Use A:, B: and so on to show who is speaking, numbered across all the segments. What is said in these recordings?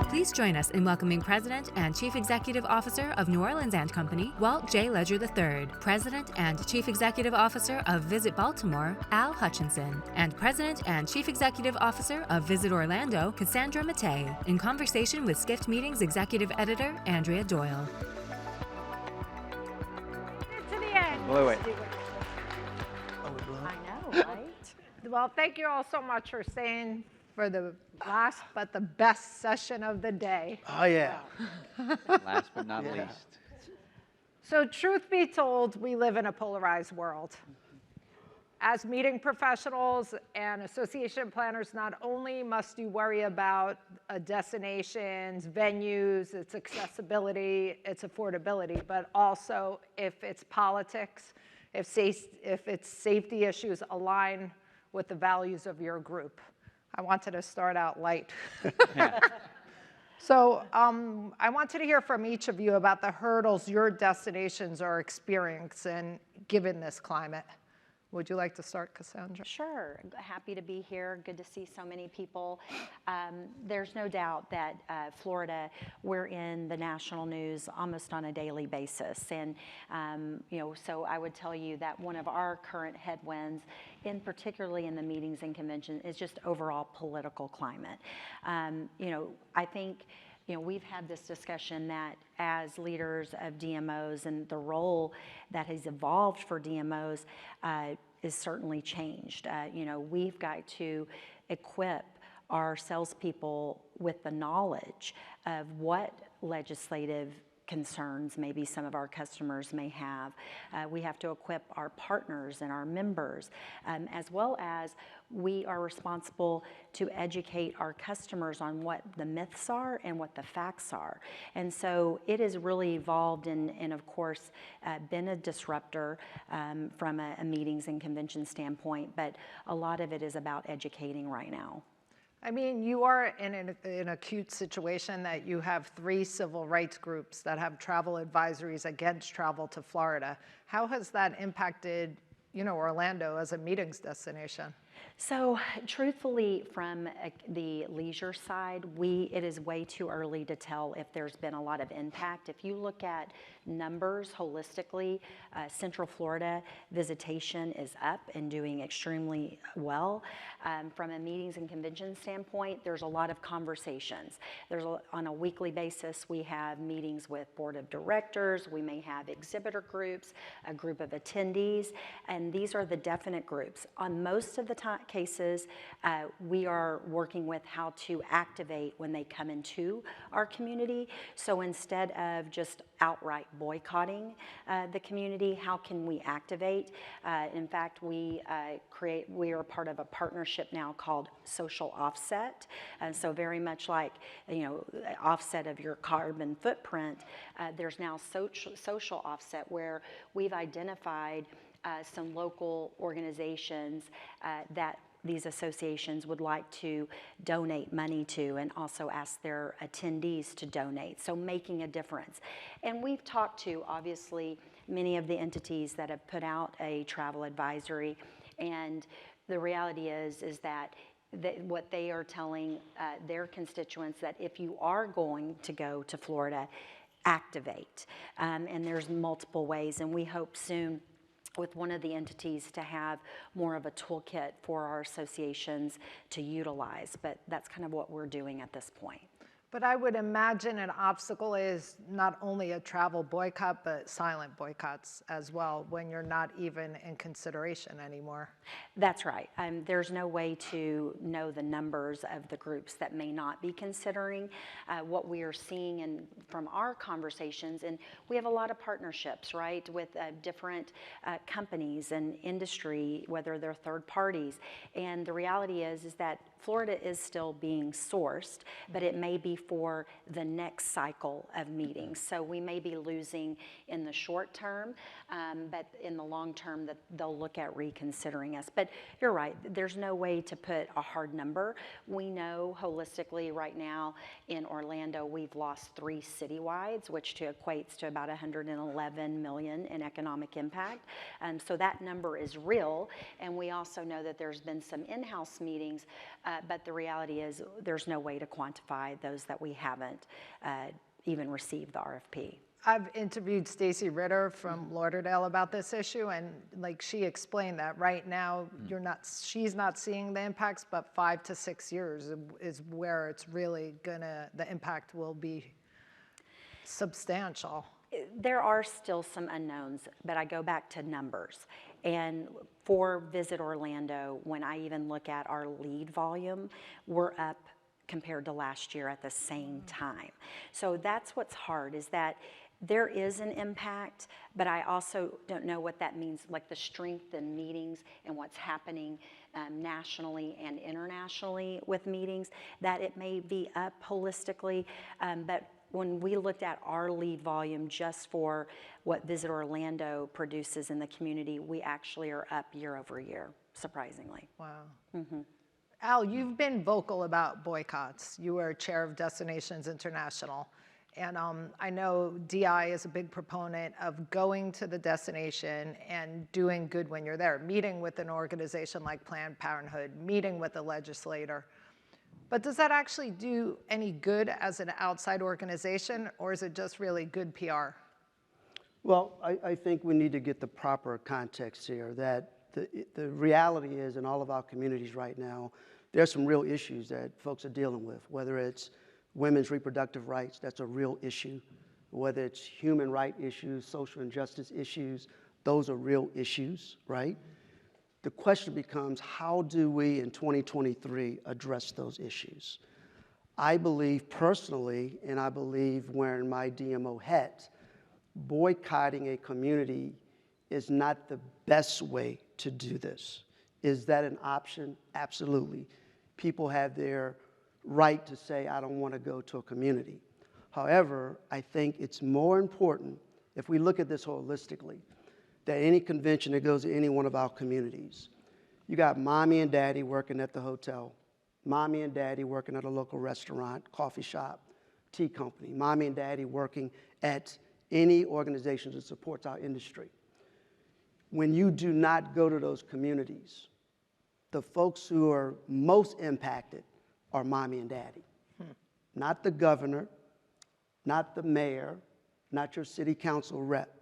A: Please join us in welcoming President and Chief Executive Officer of New Orleans & Company, Walt J. Ledger III, President and Chief Executive Officer of Visit Baltimore, Al Hutchinson, and President and Chief Executive Officer of Visit Orlando, Casandra Matej, in conversation with Skift Meetings Executive Editor, Andrea Doyle.
B: To the end.
C: Wait.
B: I know, right? Well, thank you all so much for staying for the last but the best session of the day.
C: Oh, yeah.
D: Last but not least.
B: So truth be told, we live in a polarized world. As meeting professionals and association planners, not only must you worry about destinations, venues, its accessibility, its affordability, but also if its politics, if its safety issues align with the values of your group. I wanted to start out light. So I wanted to hear from each of you about the hurdles your destinations are experiencing given this climate. Would you like to start, Casandra?
E: Sure, happy to be here. Good to see so many people. There's no doubt that Florida, we're in the national news almost on a daily basis. And, so I would tell you that one of our current headwinds, particularly in the meetings and conventions, is just overall political climate. I think, we've had this discussion that as leaders of DMOs and the role that has evolved for DMOs is certainly changed. We've got to equip our salespeople with the knowledge of what legislative concerns maybe some of our customers may have. We have to equip our partners and our members, as well as we are responsible to educate our customers on what the myths are and what the facts are. And so it has really evolved and of course, been a disruptor from a meetings and convention standpoint, but a lot of it is about educating right now.
B: I mean, you are in an acute situation that you have 3 civil rights groups that have travel advisories against travel to Florida. How has that impacted, Orlando as a meetings destination?
E: So truthfully, from the leisure side, it is way too early to tell if there's been a lot of impact. If you look at numbers holistically, Central Florida visitation is up and doing extremely well. From a meetings and convention standpoint, there's a lot of conversations. On a weekly basis, we have meetings with board of directors, we may have exhibitor groups, a group of attendees, and these are the definite groups. On most of the cases, we are working with how to activate when they come into our community. So instead of just outright boycotting the community, how can we activate? In fact, we are part of a partnership now called Social Offset. So very much like, offset of your carbon footprint, there's now social offset where we've identified some local organizations that these associations would like to donate money to and also ask their attendees to donate, so making a difference. And we've talked to, obviously, many of the entities that have put out a travel advisory, and the reality is that what they are telling their constituents, that if you are going to go to Florida, activate. And there's multiple ways, and we hope soon with one of the entities to have more of a toolkit for our associations to utilize, but that's kind of what we're doing at this point.
B: But I would imagine an obstacle is not only a travel boycott, but silent boycotts as well when you're not even in consideration anymore.
E: That's right. There's no way to know the numbers of the groups that may not be considering. What we are seeing from our conversations, and we have a lot of partnerships, right, with different companies and industry, whether they're third parties. And the reality is that Florida is still being sourced, but it may be for the next cycle of meetings. So we may be losing in the short term, but in the long term that they'll look at reconsidering us. But you're right, there's no way to put a hard number. We know holistically right now in Orlando, we've lost 3 citywides, which equates to about 111 million in economic impact. So that number is real. And we also know that there's been some in-house meetings, but the reality is there's no way to quantify those that we haven't even received the RFP.
B: I've interviewed Stacy Ritter from Lauderdale about this issue, and like she explained that right now she's not seeing the impacts, but 5 to 6 years is where it's really the impact will be substantial.
E: There are still some unknowns, but I go back to numbers. And for Visit Orlando, when I even look at our lead volume, we're up compared to last year at the same time. So that's what's hard, is that there is an impact, but I also don't know what that means, like the strength in meetings and what's happening nationally and internationally with meetings, that it may be up holistically, but when we looked at our lead volume just for what Visit Orlando produces in the community, we actually are up year over year, surprisingly.
B: Wow. Al, you've been vocal about boycotts. You were chair of Destinations International. And I know DI is a big proponent of going to the destination and doing good when you're there, meeting with an organization like Planned Parenthood, meeting with a legislator. But does that actually do any good as an outside organization, or is it just really good PR?
C: Well, I think we need to get the proper context here, that the reality is in all of our communities right now, there's some real issues that folks are dealing with, whether it's women's reproductive rights, that's a real issue. Whether it's human rights issues, social injustice issues, those are real issues, right? The question becomes, how do we in 2023 address those issues? I believe personally, and I believe wearing my DMO hat, boycotting a community is not the best way to do this. Is that an option? Absolutely. People have their right to say, I don't want to go to a community. However, I think it's more important, if we look at this holistically, that any convention that goes to any one of our communities, you got mommy and daddy working at the hotel, mommy and daddy working at a local restaurant, coffee shop, tea company, mommy and daddy working at any organization that supports our industry. When you do not go to those communities, the folks who are most impacted are mommy and daddy. Not the governor, not the mayor, not your city council rep,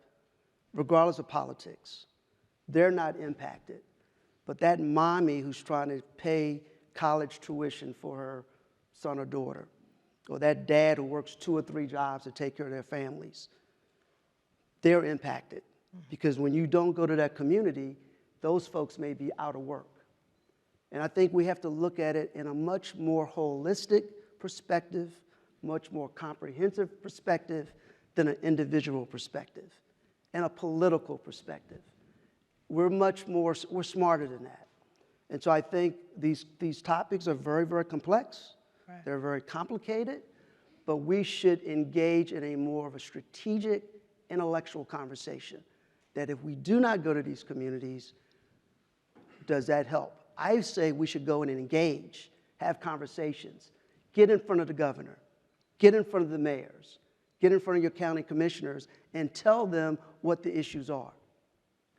C: regardless of politics. They're not impacted. But that mommy who's trying to pay college tuition for her son or daughter, or that dad who works 2 or 3 jobs to take care of their families, they're impacted. Because when you don't go to that community, those folks may be out of work. And I think we have to look at it in a much more holistic perspective, much more comprehensive perspective than an individual perspective and a political perspective. We're smarter than that. And so I think these topics are very, very complex. Right. They're very complicated, but we should engage in a more of a strategic, intellectual conversation that if we do not go to these communities, does that help? I say we should go in and engage, have conversations, get in front of the governor, get in front of the mayors, get in front of your county commissioners, and tell them what the issues are.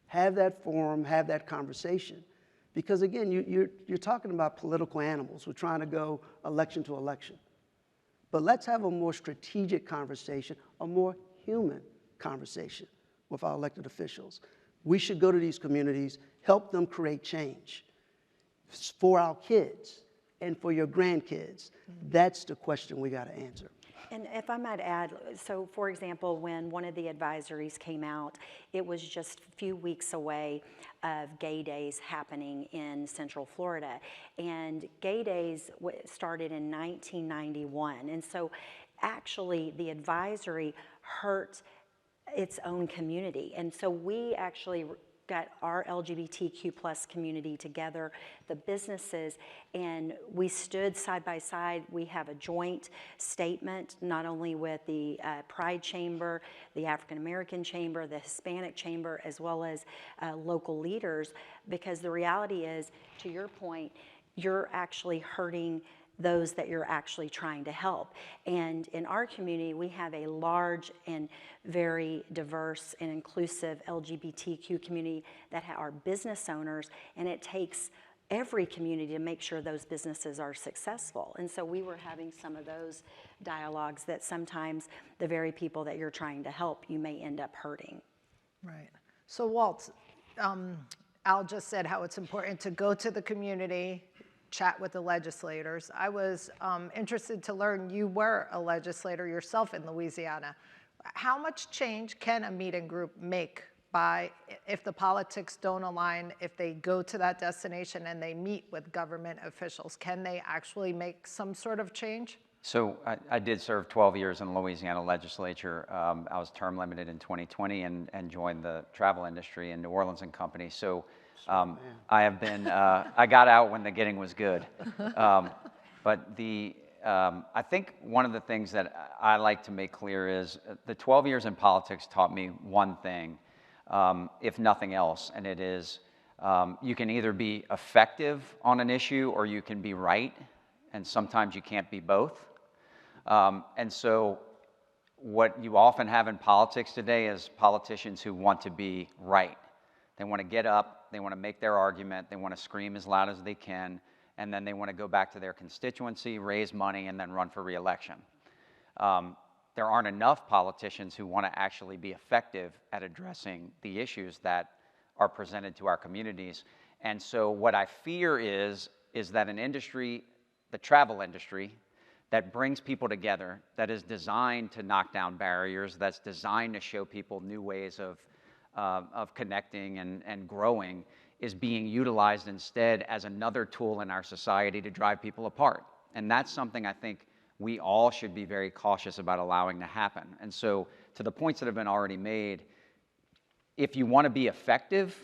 C: Have that forum, have that conversation. Because again, you're talking about political animals. We're trying to go election to election. But let's have a more strategic conversation, a more human conversation with our elected officials. We should go to these communities, help them create change for our kids and for your grandkids. That's the question we got to answer.
E: And if I might add, so for example, when one of the advisories came out, it was just a few weeks away of Gay Days happening in Central Florida. And Gay Days started in 1991. And so actually the advisory hurt its own community. And so we actually got our LGBTQ plus community together, the businesses, and we stood side by side. We have a joint statement, not only with the Pride Chamber, the African American Chamber, the Hispanic Chamber, as well as local leaders, because the reality is, to your point, you're actually hurting those that you're actually trying to help. And in our community, we have a large and very diverse and inclusive LGBTQ community that are business owners, and it takes every community to make sure those businesses are successful. And so we were having some of those dialogues that sometimes the very people that you're trying to help, you may end up hurting.
B: Right. So Walt, Al just said how it's important to go to the community, chat with the legislators. I was interested to learn you were a legislator yourself in Louisiana. How much change can a meeting group make by, if the politics don't align, if they go to that destination and they meet with government officials, can they actually make some sort of change?
D: So I did serve 12 years in the Louisiana legislature. I was term limited in 2020 and joined the travel industry in New Orleans and Company. So I have been, I got out when the getting was good. But I think one of the things that I like to make clear is the 12 years in politics taught me one thing, if nothing else, and it is you can either be effective on an issue or you can be right, and sometimes you can't be both. And so what you often have in politics today is politicians who want to be right. They want to get up, they want to make their argument, they want to scream as loud as they can, and then they want to go back to their constituency, raise money, and then run for re-election. There aren't enough politicians who want to actually be effective at addressing the issues that are presented to our communities. And so what I fear is that an industry, the travel industry, that brings people together, that is designed to knock down barriers, that's designed to show people new ways of connecting and growing, is being utilized instead as another tool in our society to drive people apart. And that's something I think we all should be very cautious about allowing to happen. And so to the points that have been already made, if you want to be effective,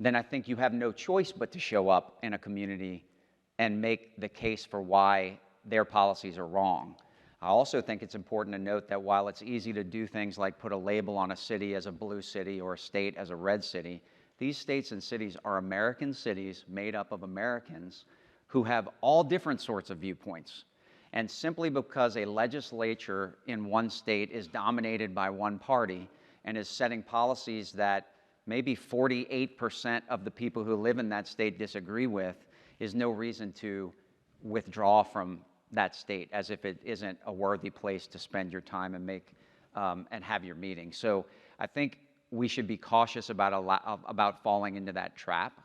D: then I think you have no choice but to show up in a community and make the case for why their policies are wrong. I also think it's important to note that while it's easy to do things like put a label on a city as a blue city or a state as a red city, these states and cities are American cities made up of Americans who have all different sorts of viewpoints. And simply because a legislature in one state is dominated by one party and is setting policies that maybe 48% of the people who live in that state disagree with is no reason to withdraw from that state as if it isn't a worthy place to spend your time and make and have your meeting. So I think we should be cautious about falling into that trap.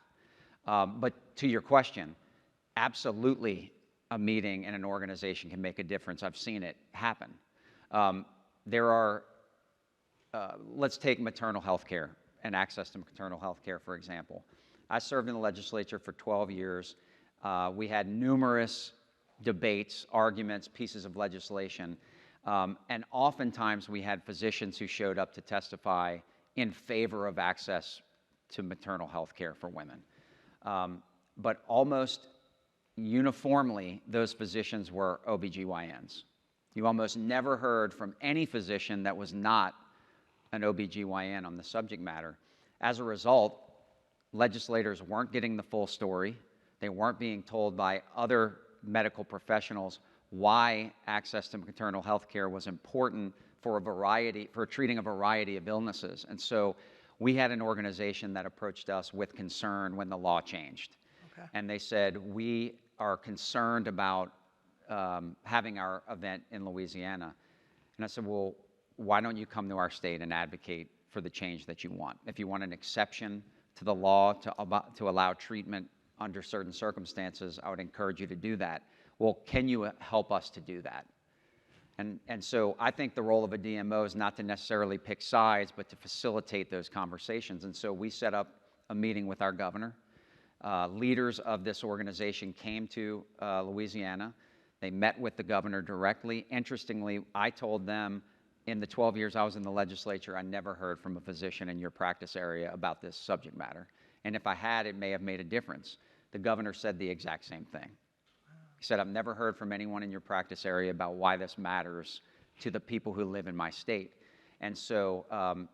D: But to your question, absolutely a meeting and an organization can make a difference. I've seen it happen. Let's take maternal health care and access to maternal health care, for example. I served in the legislature for 12 years. We had numerous debates, arguments, pieces of legislation, and oftentimes we had physicians who showed up to testify in favor of access to maternal health care for women. But almost uniformly, those physicians were OBGYNs. You almost never heard from any physician that was not an OBGYN on the subject matter. As a result, legislators weren't getting the full story. They weren't being told by other medical professionals why access to maternal health care was important for treating a variety of illnesses. And so we had an organization that approached us with concern when the law changed. Okay. And they said, we are concerned about having our event in Louisiana. And I said, well, why don't you come to our state and advocate for the change that you want? If you want an exception to the law to allow treatment under certain circumstances, I would encourage you to do that. Well, can you help us to do that? And so I think the role of a DMO is not to necessarily pick sides, but to facilitate those conversations. And so we set up a meeting with our governor. Leaders of this organization came to Louisiana. They met with the governor directly. Interestingly, I told them in the 12 years I was in the legislature, I never heard from a physician in your practice area about this subject matter. And if I had, it may have made a difference. The governor said the exact same thing. He said, I've never heard from anyone in your practice area about why this matters to the people who live in my state. And so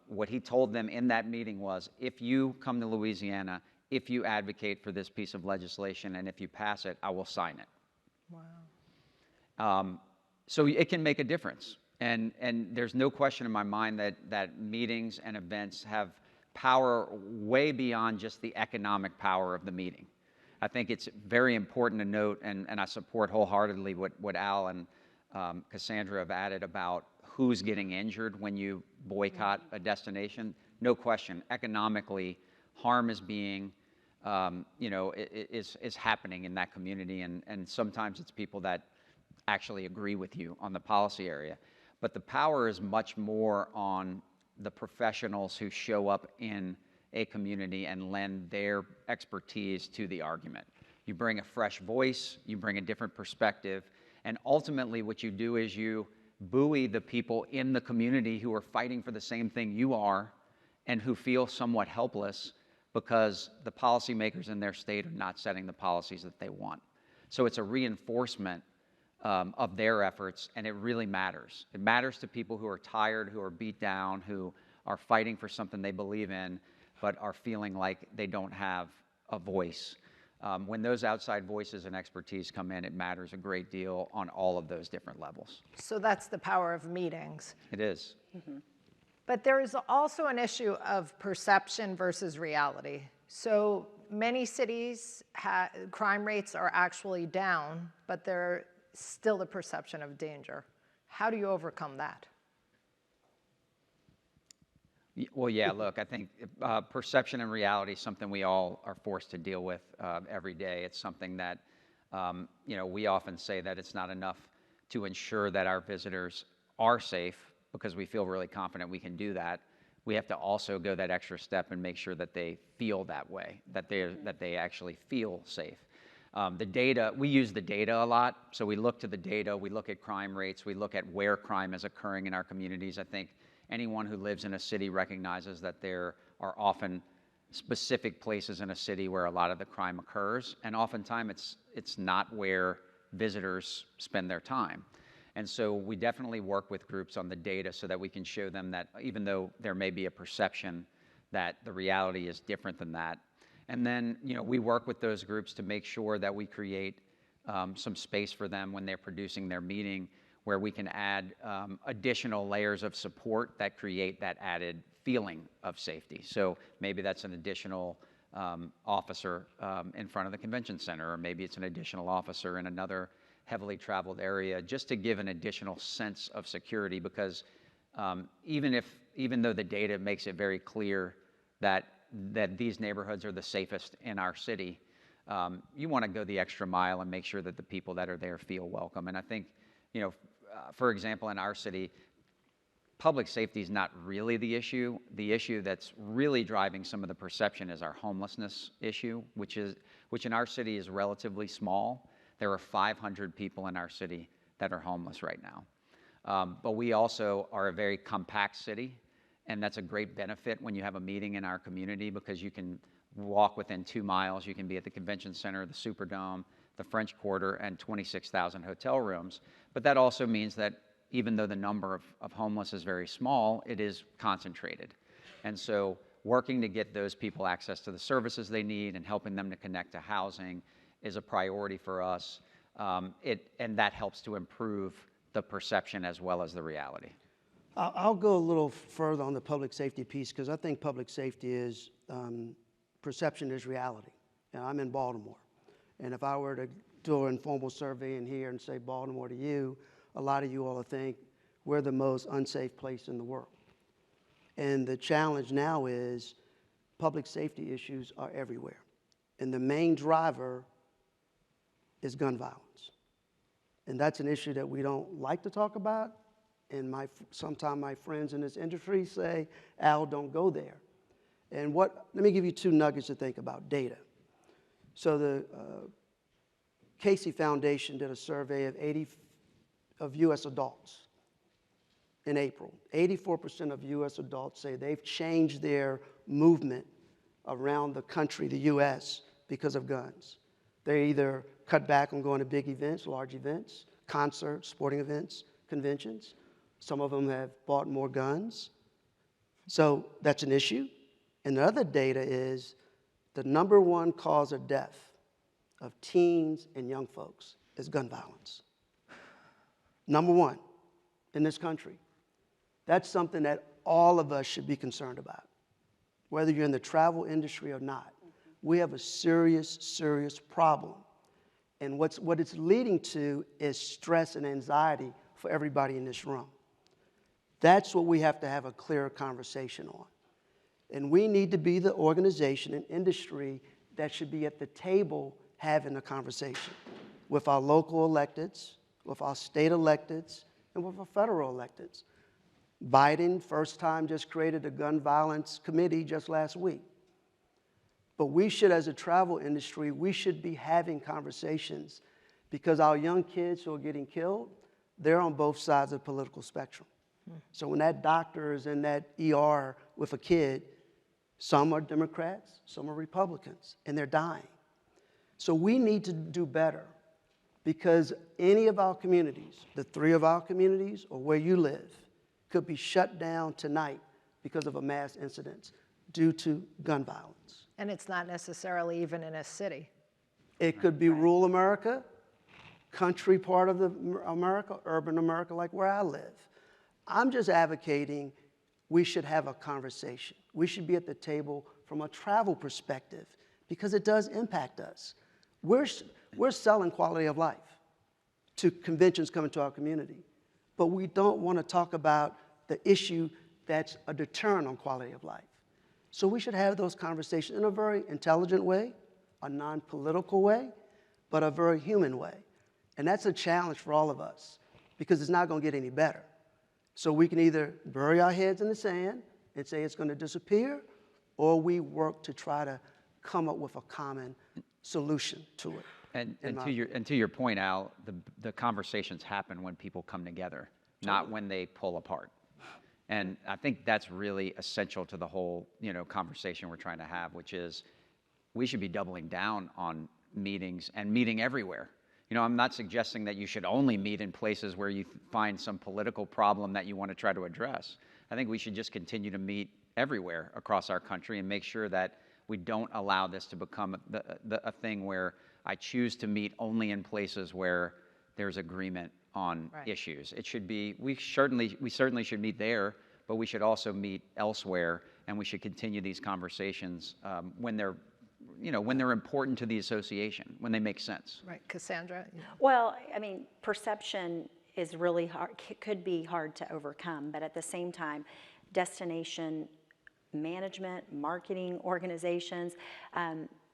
D: what he told them in that meeting was, if you come to Louisiana, if you advocate for this piece of legislation, and if you pass it, I will sign it. Wow. So it can make a difference. And there's no question in my mind that meetings and events have power way beyond just the economic power of the meeting. I think it's very important to note, and I support wholeheartedly what Al and Casandra have added about who's getting injured when you boycott a destination. No question, economically, harm is being, is happening in that community, and sometimes it's people that actually agree with you on the policy area. But the power is much more on the professionals who show up in a community and lend their expertise to the argument. You bring a fresh voice, you bring a different perspective, and ultimately what you do is you buoy the people in the community who are fighting for the same thing you are and who feel somewhat helpless because the policymakers in their state are not setting the policies that they want. So it's a reinforcement of their efforts, and it really matters. It matters to people who are tired, who are beat down, who are fighting for something they believe in, but are feeling like they don't have a voice. When those outside voices and expertise come in, it matters a great deal on all of those different levels.
B: So that's the power of meetings.
D: It is.
B: Mm-hmm. But there is also an issue of perception versus reality. So many cities, crime rates are actually down, but there's still the perception of danger. How do you overcome that?
D: Well, yeah, look, I think perception and reality is something we all are forced to deal with every day. It's something that, we often say that it's not enough to ensure that our visitors are safe because we feel really confident we can do that. We have to also go that extra step and make sure that they feel that way, that they actually feel safe. The data, we use the data a lot, so we look to the data, we look at crime rates, we look at where crime is occurring in our communities. I think anyone who lives in a city recognizes that there are often specific places in a city where a lot of the crime occurs, and oftentimes it's not where visitors spend their time. And so we definitely work with groups on the data so that we can show them that even though there may be a perception, that the reality is different than that. And then, we work with those groups to make sure that we create some space for them when they're producing their meeting, where we can add additional layers of support that create that added feeling of safety. So maybe that's an additional officer in front of the convention center, or maybe it's an additional officer in another heavily traveled area, just to give an additional sense of security, because even though the data makes it very clear that these neighborhoods are the safest in our city, you want to go the extra mile and make sure that the people that are there feel welcome. And I think, for example, in our city, public safety is not really the issue. The issue that's really driving some of the perception is our homelessness issue, which in our city is relatively small. There are 500 people in our city that are homeless right now. But we also are a very compact city, and that's a great benefit when you have a meeting in our community, because you can walk within 2 miles. You can be at the convention center, the Superdome, the French Quarter, and 26,000 hotel rooms. But that also means that even though the number of homeless is very small, it is concentrated. And so working to get those people access to the services they need and helping them to connect to housing is a priority for us. And that helps to improve the perception as well as the reality.
C: I'll go a little further on the public safety piece, because I think public safety is, perception is reality. And I'm in Baltimore. And if I were to do an informal survey in here and say Baltimore to you, a lot of you all will think we're the most unsafe place in the world. And the challenge now is public safety issues are everywhere. And the main driver is gun violence. And that's an issue that we don't like to talk about. And sometimes my friends in this industry say, Al, don't go there. And let me give you 2 nuggets to think about, data. So the Casey Foundation did a survey of U.S. adults in April. 84% of U.S. adults say they've changed their movement around the country, the U.S., because of guns. They either cut back on going to big events, large events, concerts, sporting events, conventions. Some of them have bought more guns. So that's an issue. And the other data is the number 1 cause of death of teens and young folks is gun violence. Number 1 in this country. That's something that all of us should be concerned about, whether you're in the travel industry or not. we have a serious, serious problem. And what it's leading to is stress and anxiety for everybody in this room. That's what we have to have a clear conversation on. And we need to be the organization and industry that should be at the table having a conversation with our local electeds, with our state electeds, and with our federal electeds. Biden, first time, just created a gun violence committee just last week. But we should, as a travel industry, we should be having conversations because our young kids who are getting killed, they're on both sides of the political spectrum. So when that doctor is in that ER with a kid, some are Democrats, some are Republicans, and they're dying. So we need to do better because any of our communities, the 3 of our communities or where you live, could be shut down tonight because of a mass incident due to gun violence.
B: And it's not necessarily even in a city.
C: It could be rural America, country part of America, urban America, like where I live. I'm just advocating we should have a conversation. We should be at the table from a travel perspective because it does impact us. We're selling quality of life to conventions coming to our community, but we don't want to talk about the issue that's a deterrent on quality of life. So we should have those conversations in a very intelligent way, a non-political way, but a very human way. And that's a challenge for all of us because it's not going to get any better. So we can either bury our heads in the sand and say it's going to disappear, or we work to try to come up with a common solution to it.
D: And to your point, Al, the conversations happen when people come together, not when they pull apart. And I think that's really essential to the whole, conversation we're trying to have, which is we should be doubling down on meetings and meeting everywhere. I'm not suggesting that you should only meet in places where you find some political problem that you want to try to address. I think we should just continue to meet everywhere across our country and make sure that we don't allow this to become a thing where I choose to meet only in places where there's agreement on issues. It should be, we certainly should meet there, but we should also meet elsewhere, and we should continue these conversations when they're important to the association, when they make sense.
B: Right, Casandra?
E: Well, perception is really hard, could be hard to overcome, but at the same time, destination management, marketing organizations,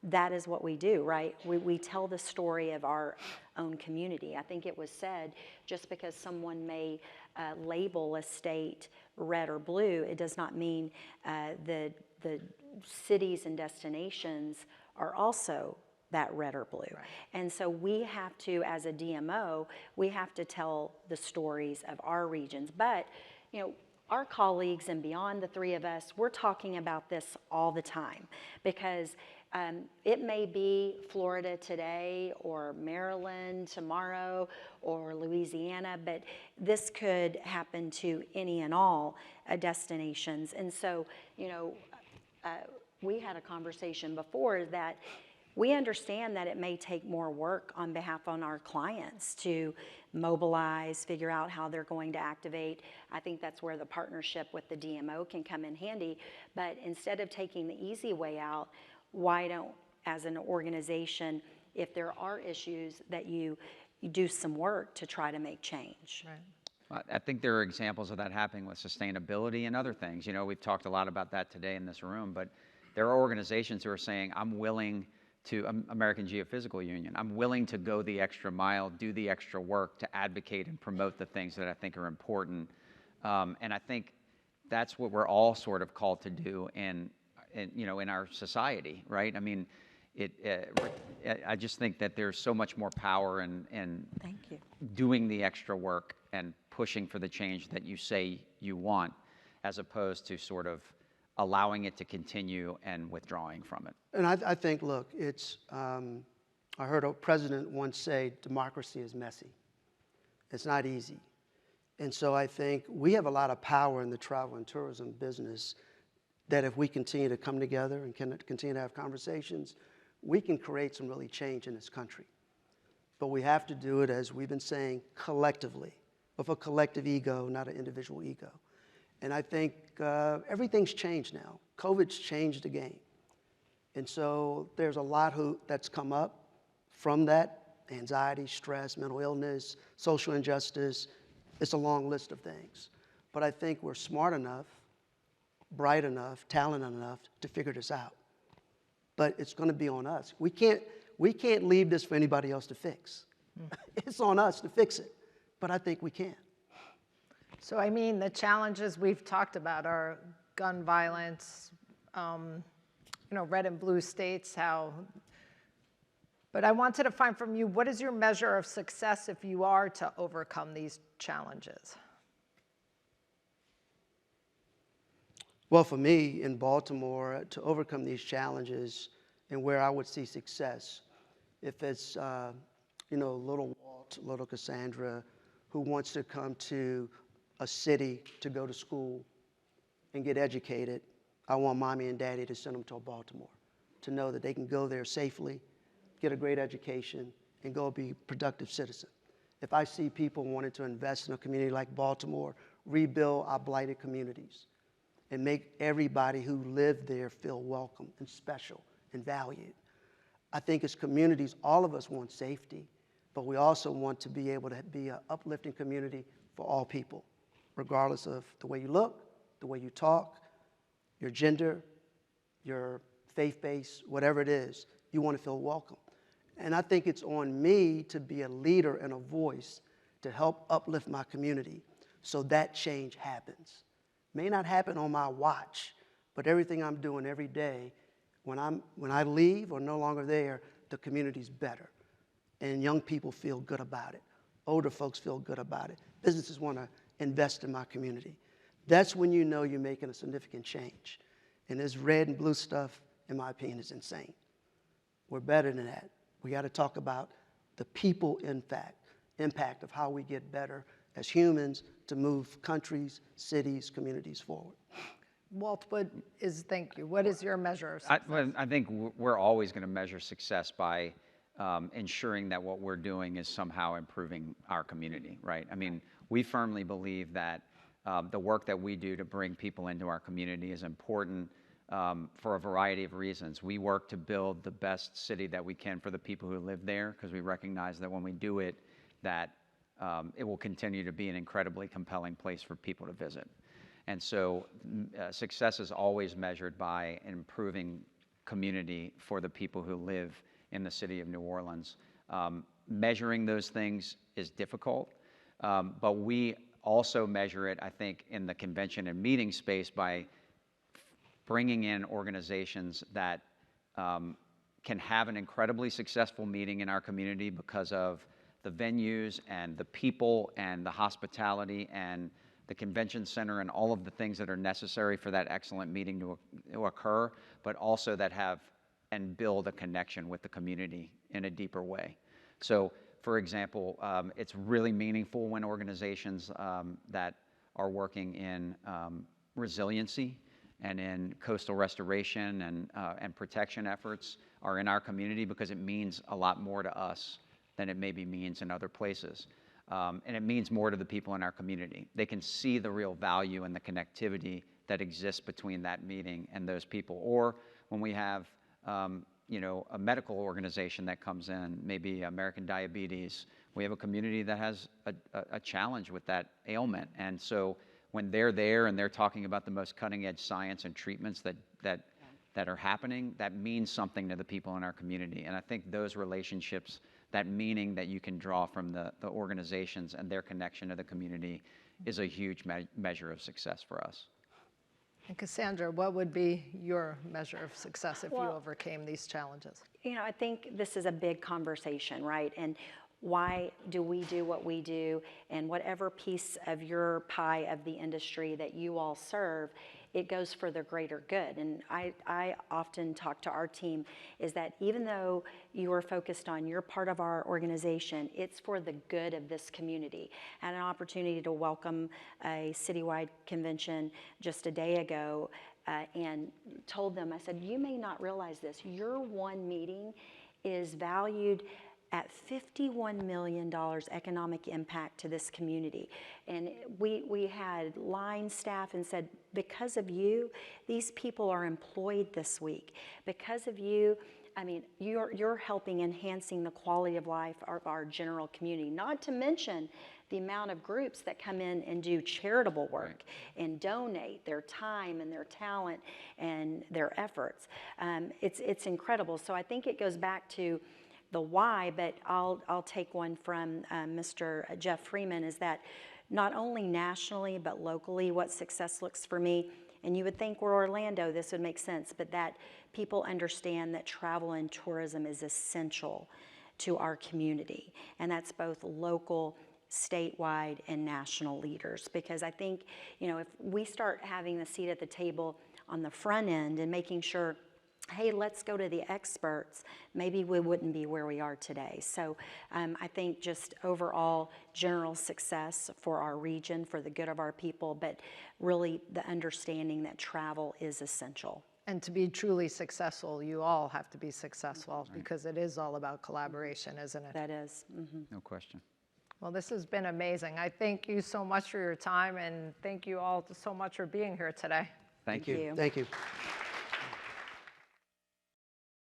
E: that is what we do, right? We tell the story of our own community. I think it was said, just because someone may label a state red or blue, it does not mean the cities and destinations are also that red or blue. Right. And so we have to, as a DMO, we have to tell the stories of our regions. But, our colleagues and beyond the 3 of us, we're talking about this all the time because it may be Florida today or Maryland tomorrow or Louisiana, but this could happen to any and all destinations. And so, we had a conversation before that we understand that it may take more work on behalf of our clients to mobilize, figure out how they're going to activate. I think that's where the partnership with the DMO can come in handy. But instead of taking the easy way out, why don't, as an organization, if there are issues, that you do some work to try to make change?
B: Right.
D: I think there are examples of that happening with sustainability and other things. We've talked a lot about that today in this room, but there are organizations who are saying, I'm willing to, American Geophysical Union, I'm willing to go the extra mile, do the extra work to advocate and promote the things that I think are important. And I think that's what we're all sort of called to do in our society, right? I just think that there's so much more power in
E: Thank you.
D: doing the extra work and pushing for the change that you say you want, as opposed to sort of allowing it to continue and withdrawing from it.
C: And I think, look, I heard a president once say, democracy is messy. It's not easy. And so I think we have a lot of power in the travel and tourism business that if we continue to come together and can continue to have conversations, we can create some really change in this country. But we have to do it, as we've been saying, collectively, with a collective ego, not an individual ego. And I think everything's changed now. COVID's changed the game. And so there's a lot that's come up from that: anxiety, stress, mental illness, social injustice. It's a long list of things. But I think we're smart enough, bright enough, talented enough to figure this out. But it's going to be on us. We can't leave this for anybody else to fix. It's on us to fix it. But I think we can.
B: So, I mean, the challenges we've talked about are gun violence, red and blue states, but I wanted to find from you, what is your measure of success if you are to overcome these challenges?
C: Well, for me, in Baltimore, to overcome these challenges and where I would see success, if it's, little Walt, little Casandra, who wants to come to a city to go to school and get educated, I want mommy and daddy to send them to Baltimore, to know that they can go there safely, get a great education, and go be a productive citizen. If I see people wanting to invest in a community like Baltimore, rebuild our blighted communities, and make everybody who lived there feel welcome and special and valued. I think as communities, all of us want safety, but we also want to be able to be an uplifting community for all people, regardless of the way you look, the way you talk, your gender, your faith base, whatever it is, you want to feel welcome. And I think it's on me to be a leader and a voice to help uplift my community so that change happens. May not happen on my watch, but everything I'm doing every day, when I leave or no longer there, the community's better. And young people feel good about it. Older folks feel good about it. Businesses want to invest in my community. That's when you know you're making a significant change. And this red and blue stuff, in my opinion, is insane. We're better than that. We got to talk about the people impact of how we get better as humans to move countries, cities, communities forward.
B: Walt, thank you. What is your measure of success?
D: I think we're always going to measure success by ensuring that what we're doing is somehow improving our community, right? I mean, we firmly believe that the work that we do to bring people into our community is important for a variety of reasons. We work to build the best city that we can for the people who live there, because we recognize that when we do it, that it will continue to be an incredibly compelling place for people to visit. And so success is always measured by improving community for the people who live in the city of New Orleans. Measuring those things is difficult, but we also measure it, I think, in the convention and meeting space by bringing in organizations that can have an incredibly successful meeting in our community because of the venues and the people and the hospitality and the convention center and all of the things that are necessary for that excellent meeting to occur, but also that have and build a connection with the community in a deeper way. So, for example, it's really meaningful when organizations that are working in resiliency and in coastal restoration and protection efforts are in our community, because it means a lot more to us than it maybe means in other places. And it means more to the people in our community. They can see the real value and the connectivity that exists between that meeting and those people. Or when we have a medical organization that comes in, maybe American Diabetes, we have a community that has a challenge with that ailment. And so when they're there and they're talking about the most cutting edge science and treatments that are happening, that means something to the people in our community. And I think those relationships, that meaning that you can draw from the organizations and their connection to the community, is a huge measure of success for us.
B: And Casandra, what would be your measure of success if you overcame these challenges?
E: I think this is a big conversation, right? And why do we do what we do? And whatever piece of your pie of the industry that you all serve, it goes for the greater good. And I often talk to our team is that even though you are focused on your part of our organization, it's for the good of this community. I had an opportunity to welcome a citywide convention just a day ago and told them, I said, you may not realize this, your one meeting is valued at $51 million economic impact to this community. And we had line staff and said, because of you, these people are employed this week. Because of you, I mean, you're helping enhancing the quality of life of our general community, not to mention the amount of groups that come in and do charitable work and donate their time and their talent and their efforts. It's incredible. So I think it goes back to the why, but I'll take one from Mr. Jeff Freeman, is that not only nationally but locally what success looks for me, and you would think we're Orlando, this would make sense, but that people understand that travel and tourism is essential to our community, and that's both local, statewide, and national leaders. Because I think, you know, if we start having the seat at the table on the front end and making sure, hey, let's go to the experts, maybe we wouldn't be where we are today. So I think just overall general success for our region, for the good of our people, but really the understanding that travel is essential.
B: And to be truly successful, you all have to be successful, because it is all about collaboration, isn't it?
E: That is.
D: No question.
B: Well, this has been amazing. I thank you so much for your time, and thank you all so much for being here today.
D: Thank you.
C: Thank you.